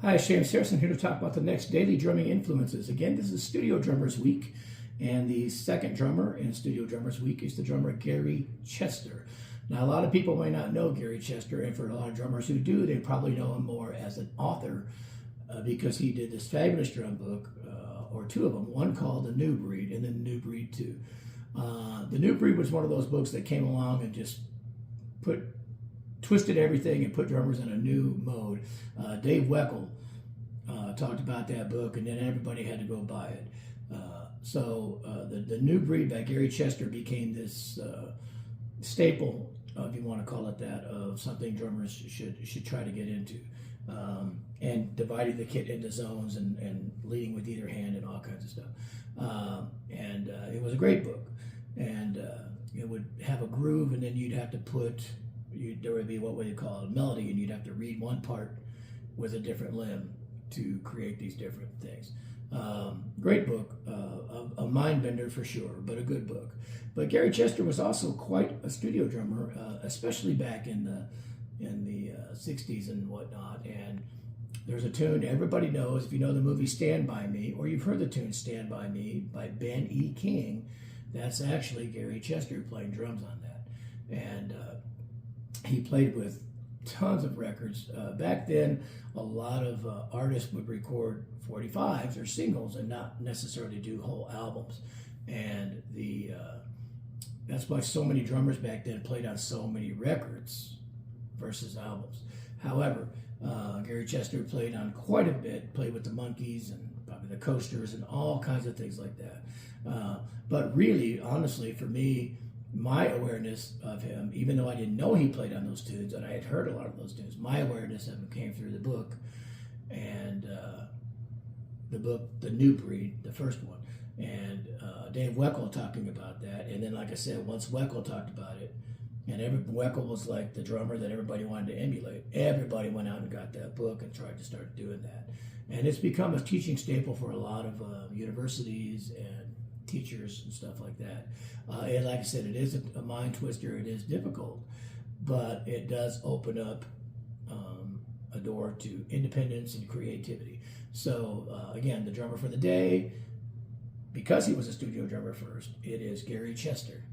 Hi, James Harrison here to talk about the next daily drumming influences. Again, this is Studio Drummers Week, and the second drummer in Studio Drummers Week is the drummer Gary Chester. Now, a lot of people may not know Gary Chester, and for a lot of drummers who do, they probably know him more as an author because he did this fabulous drum book, or two of them, one called The New Breed and then The New Breed 2. The New Breed was one of those books that came along and just twisted everything and put drummers in a new mode. Dave Weckl talked about that book, and then everybody had to go buy it. So the New Breed by Gary Chester became this staple, if you want to call it that, of something drummers should try to get into. And dividing the kit into zones and leading with either hand and all kinds of stuff. And it was a great book. And it would have a groove, and then you'd have to there would be what we call a melody, and you'd have to read one part with a different limb to create these different things. Great book, a mind bender for sure, but a good book. But Gary Chester was also quite a studio drummer, especially back in the 60s and whatnot. And there's a tune everybody knows, if you know the movie Stand By Me, or you've heard the tune Stand By Me by Ben E. King. That's actually Gary Chester playing drums on that. And he played with tons of records. Back then, a lot of artists would record 45s or singles and not necessarily do whole albums. And that's why so many drummers back then played on so many records versus albums. However, Gary Chester played on quite a bit, played with the Monkees and probably the Coasters and all kinds of things like that. But really, honestly, for me, my awareness of him, even though I didn't know he played on those tunes, and I had heard a lot of those tunes, my awareness of him came through the book, and the book, The New Breed, the first one, and Dave Weckl talking about that. And then, like I said, once Weckl talked about it, and Weckl was like the drummer that everybody wanted to emulate. Everybody went out and got that book and tried to start doing that. And it's become a teaching staple for a lot of universities and teachers and stuff like that. And like I said, it is a mind twister. It is difficult, but it does open up a door to independence and creativity. So again, the drummer for the day, because he was a studio drummer first, it is Gary Chester.